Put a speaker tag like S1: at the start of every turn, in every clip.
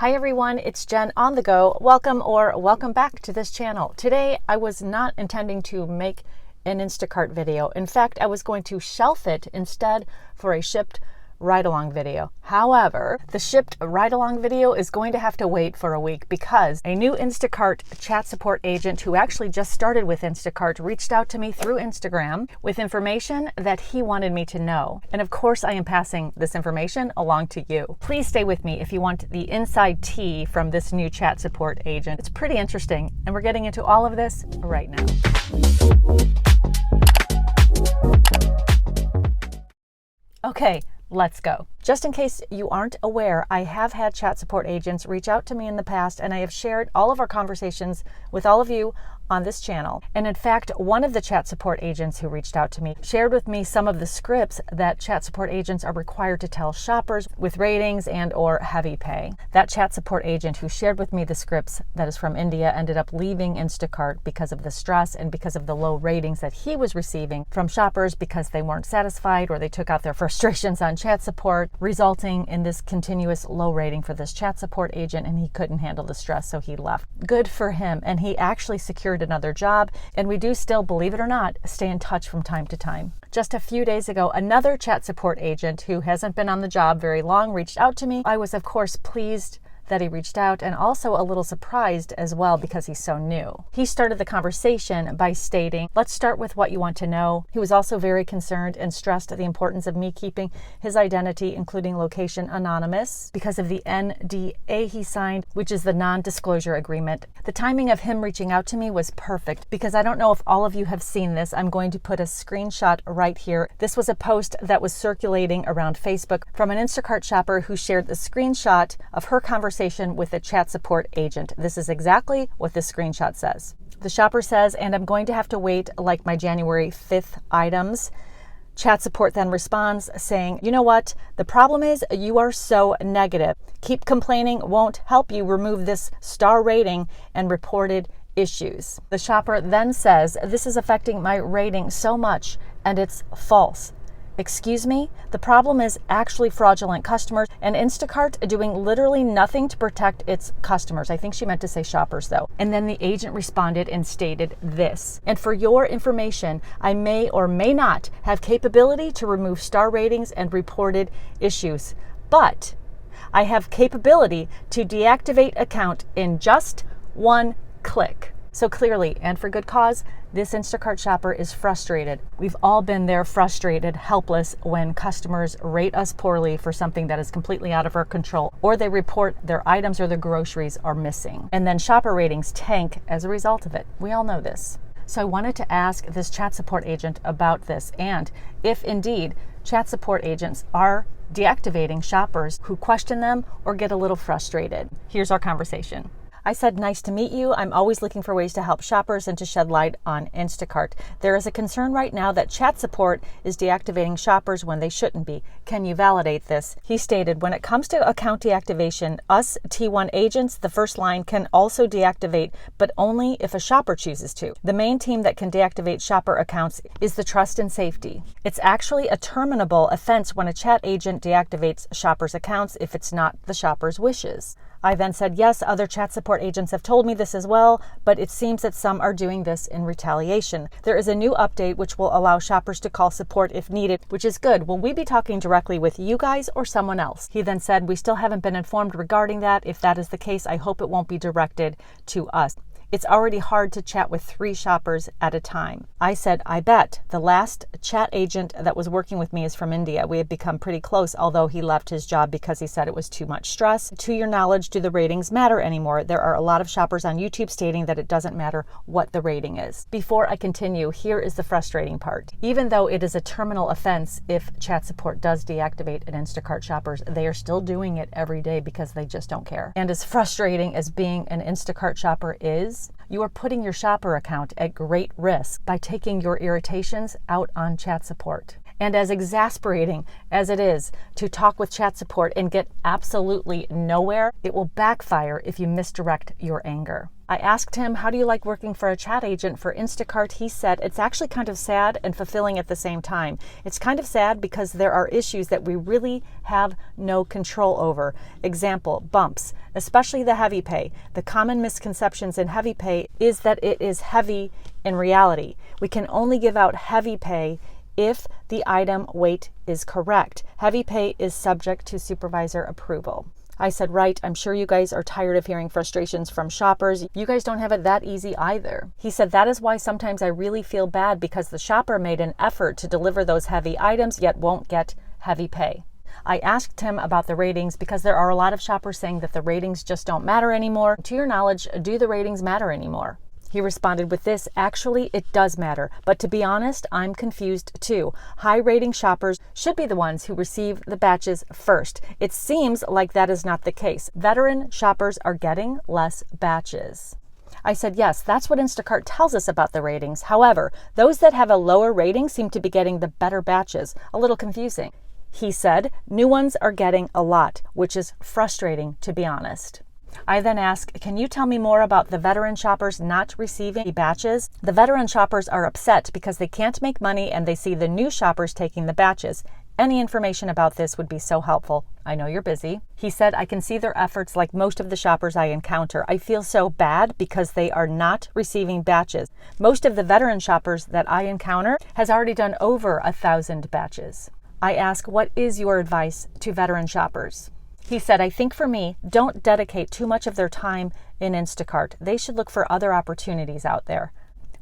S1: Hi everyone, it's Jen on the go. Welcome back to this channel. Today I was not intending to make an Instacart video. In fact, I was going to shelf it instead for a shipped ride-along video. However, the shipped ride-along video is going to have to wait for a week because a new Instacart chat support agent who actually just started with Instacart reached out to me through Instagram with information that he wanted me to know. And of course, I am passing this information along to you. Please stay with me if you want the inside tea from this new chat support agent. It's pretty interesting, and we're getting into all of this right now. Okay, let's go. Just in case you aren't aware, I have had chat support agents reach out to me in the past, and I have shared all of our conversations with all of you on this channel. And in fact, one of the chat support agents who reached out to me shared with me some of the scripts that chat support agents are required to tell shoppers with ratings and or heavy pay. That chat support agent who shared with me the scripts, that is from India, ended up leaving Instacart because of the stress and because of the low ratings that he was receiving from shoppers because they weren't satisfied or they took out their frustrations on chat support, resulting in this continuous low rating for this chat support agent, and he couldn't handle the stress, so he left. Good for him, and he actually secured another job, and we do still, believe it or not, stay in touch from time to time. Just a few days ago, another chat support agent who hasn't been on the job very long reached out to me. I was, of course, pleased that he reached out and also a little surprised as well because he's so new. He started the conversation by stating, "Let's start with what you want to know." He was also very concerned and stressed the importance of me keeping his identity, including location, anonymous because of the NDA he signed, which is the non-disclosure agreement. The timing of him reaching out to me was perfect because I don't know if all of you have seen this. I'm going to put a screenshot right here. This was a post that was circulating around Facebook from an Instacart shopper who shared the screenshot of her conversation with a chat support agent. This is exactly what this screenshot says. The shopper says, "And I'm going to have to wait like my January 5th items." Chat support then responds saying, "You know what? The problem is you are so negative. Keep complaining won't help you remove this star rating and reported issues." The shopper then says, "This is affecting my rating so much and it's false." Excuse me? The problem is actually fraudulent customers and Instacart doing literally nothing to protect its customers. I think she meant to say shoppers though. And then the agent responded and stated this: "And for your information, I may or may not have capability to remove star ratings and reported issues, but I have capability to deactivate account in just one click." So clearly, and for good cause, this Instacart shopper is frustrated. We've all been there, frustrated, helpless when customers rate us poorly for something that is completely out of our control, or they report their items or their groceries are missing. And then shopper ratings tank as a result of it. We all know this. So I wanted to ask this chat support agent about this, and if indeed chat support agents are deactivating shoppers who question them or get a little frustrated. Here's our conversation. I said, "Nice to meet you. I'm always looking for ways to help shoppers and to shed light on Instacart. There is a concern right now that chat support is deactivating shoppers when they shouldn't be. Can you validate this?" He stated, "When it comes to account deactivation, us T1 agents, the first line, can also deactivate, but only if a shopper chooses to. The main team that can deactivate shopper accounts is the trust and safety. It's actually a terminable offense when a chat agent deactivates shoppers' accounts if it's not the shopper's wishes." I then said, "Yes, other chat support agents have told me this as well, but it seems that some are doing this in retaliation. There is a new update which will allow shoppers to call support if needed, which is good. Will we be talking directly with you guys or someone else?" He then said, "We still haven't been informed regarding that. If that is the case, I hope it won't be directed to us. It's already hard to chat with 3 shoppers at a time." I said, "I bet. The last chat agent that was working with me is from India. We have become pretty close, although he left his job because he said it was too much stress. To your knowledge, do the ratings matter anymore? There are a lot of shoppers on YouTube stating that it doesn't matter what the rating is." Before I continue, here is the frustrating part. Even though it is a terminal offense if chat support does deactivate an Instacart shoppers, they are still doing it every day because they just don't care. And as frustrating as being an Instacart shopper is, you are putting your shopper account at great risk by taking your irritations out on chat support. And as exasperating as it is to talk with chat support and get absolutely nowhere, it will backfire if you misdirect your anger. I asked him, how do you like working for a chat agent for Instacart? He said, it's actually kind of sad and fulfilling at the same time. It's kind of sad because there are issues that we really have no control over. Example, bumps, especially the heavy pay. The common misconceptions in heavy pay is that it is heavy in reality. We can only give out heavy pay if the item weight is correct. Heavy pay is subject to supervisor approval. I said, right, I'm sure you guys are tired of hearing frustrations from shoppers. You guys don't have it that easy either. He said, that is why sometimes I really feel bad because the shopper made an effort to deliver those heavy items yet won't get heavy pay. I asked him about the ratings because there are a lot of shoppers saying that the ratings just don't matter anymore. To your knowledge, do the ratings matter anymore? He responded with this, actually, it does matter, but to be honest, I'm confused too. High-rating shoppers should be the ones who receive the batches first. It seems like that is not the case. Veteran shoppers are getting less batches. I said, yes, that's what Instacart tells us about the ratings. However, those that have a lower rating seem to be getting the better batches. A little confusing. He said, new ones are getting a lot, which is frustrating, to be honest. I then asked, can you tell me more about the veteran shoppers not receiving batches? The veteran shoppers are upset because they can't make money and they see the new shoppers taking the batches. Any information about this would be so helpful. I know you're busy. He said, I can see their efforts like most of the shoppers I encounter. I feel so bad because they are not receiving batches. Most of the veteran shoppers that I encounter has already done over 1,000 batches. I ask, what is your advice to veteran shoppers? He said, I think for me, don't dedicate too much of their time in Instacart. They should look for other opportunities out there.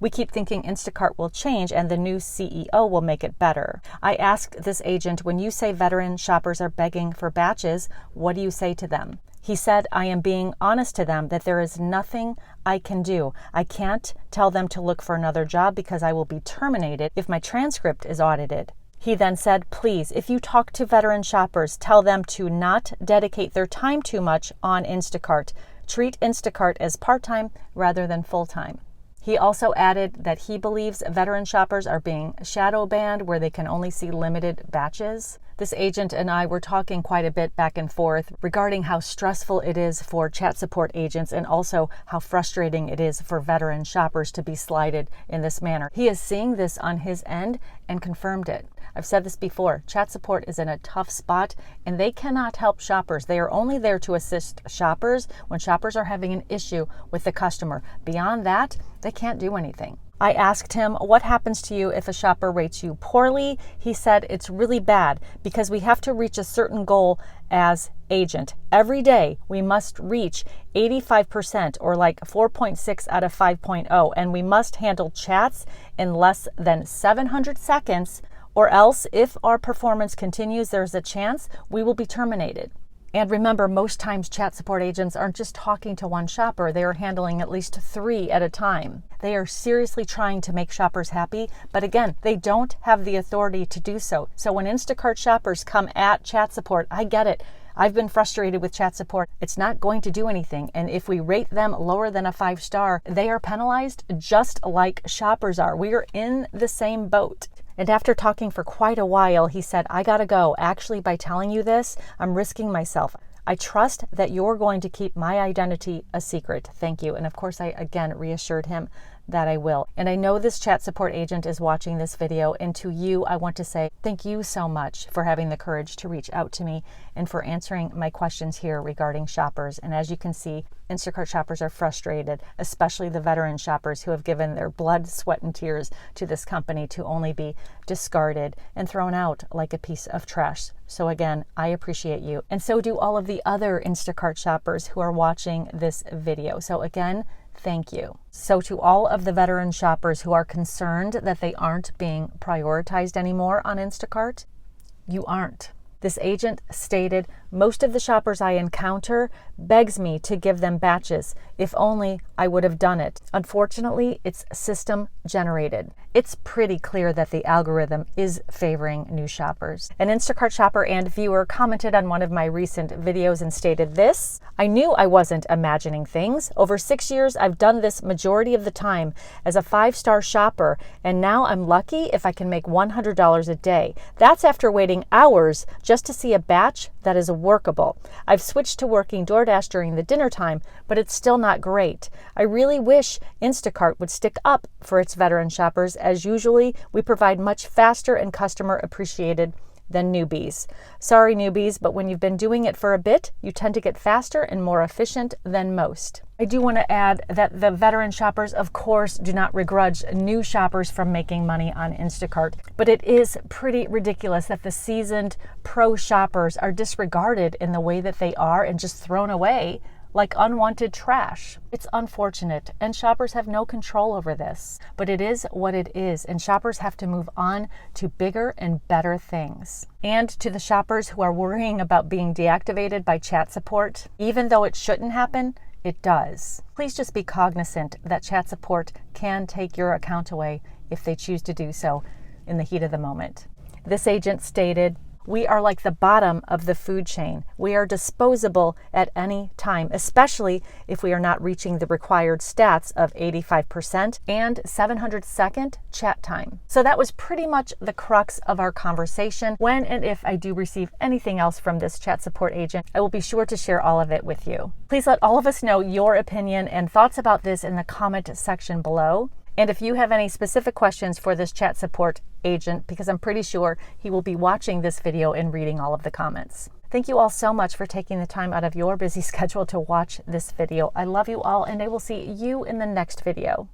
S1: We keep thinking Instacart will change and the new CEO will make it better. I asked this agent, when you say veteran shoppers are begging for batches, what do you say to them? He said, I am being honest to them that there is nothing I can do. I can't tell them to look for another job because I will be terminated if my transcript is audited. He then said, please, if you talk to veteran shoppers, tell them to not dedicate their time too much on Instacart. Treat Instacart as part-time rather than full-time. He also added that he believes veteran shoppers are being shadow banned where they can only see limited batches. This agent and I were talking quite a bit back and forth regarding how stressful it is for chat support agents and also how frustrating it is for veteran shoppers to be slighted in this manner. He is seeing this on his end and confirmed it. I've said this before, chat support is in a tough spot and they cannot help shoppers. They are only there to assist shoppers when shoppers are having an issue with the customer. Beyond that, they can't do anything. I asked him, what happens to you if a shopper rates you poorly? He said, it's really bad because we have to reach a certain goal as agent. Every day we must reach 85% or like 4.6 out of 5.0, and we must handle chats in less than 700 seconds, or else if our performance continues, there's a chance we will be terminated. And remember, most times chat support agents aren't just talking to one shopper, they are handling at least 3 at a time. They are seriously trying to make shoppers happy, but again, they don't have the authority to do so. So when Instacart shoppers come at chat support, I get it. I've been frustrated with chat support. It's not going to do anything. And if we rate them lower than a 5-star, they are penalized just like shoppers are. We are in the same boat. And after talking for quite a while, he said, I gotta go. Actually, by telling you this, I'm risking myself. I trust that you're going to keep my identity a secret. Thank you. And of course, I again reassured him that I will. And I know this chat support agent is watching this video, and to you, I want to say thank you so much for having the courage to reach out to me and for answering my questions here regarding shoppers. And as you can see, Instacart shoppers are frustrated, especially the veteran shoppers who have given their blood, sweat, and tears to this company to only be discarded and thrown out like a piece of trash. So again, I appreciate you. And so do all of the other Instacart shoppers who are watching this video. So again, thank you. So to all of the veteran shoppers who are concerned that they aren't being prioritized anymore on Instacart, you aren't. This agent stated Most of the shoppers I encounter begs me to give them batches. If only I would have done it. Unfortunately, it's system generated. It's pretty clear that the algorithm is favoring new shoppers. An Instacart shopper and viewer commented on one of my recent videos and stated this: "I knew I wasn't imagining things. Over 6 years, I've done this majority of the time as a 5-star shopper, and now I'm lucky if I can make $100 a day. That's after waiting hours just to see a batch that is workable. I've switched to working DoorDash during the dinner time, but it's still not great. I really wish Instacart would stick up for its veteran shoppers, as usually we provide much faster and customer appreciated than newbies. Sorry, newbies, but when you've been doing it for a bit, you tend to get faster and more efficient than most." I do want to add that the veteran shoppers, of course, do not begrudge new shoppers from making money on Instacart, but it is pretty ridiculous that the seasoned pro shoppers are disregarded in the way that they are and just thrown away like unwanted trash. It's unfortunate, and shoppers have no control over this, but it is what it is, and shoppers have to move on to bigger and better things. And to the shoppers who are worrying about being deactivated by chat support, even though it shouldn't happen, it does. Please just be cognizant that chat support can take your account away if they choose to do so in the heat of the moment. This agent stated, "We are like the bottom of the food chain. We are disposable at any time, especially if we are not reaching the required stats of 85% and 700-second chat time." So that was pretty much the crux of our conversation. When and if I do receive anything else from this chat support agent, I will be sure to share all of it with you. Please let all of us know your opinion and thoughts about this in the comment section below. And if you have any specific questions for this chat support agent, because I'm pretty sure he will be watching this video and reading all of the comments. Thank you all so much for taking the time out of your busy schedule to watch this video. I love you all, and I will see you in the next video.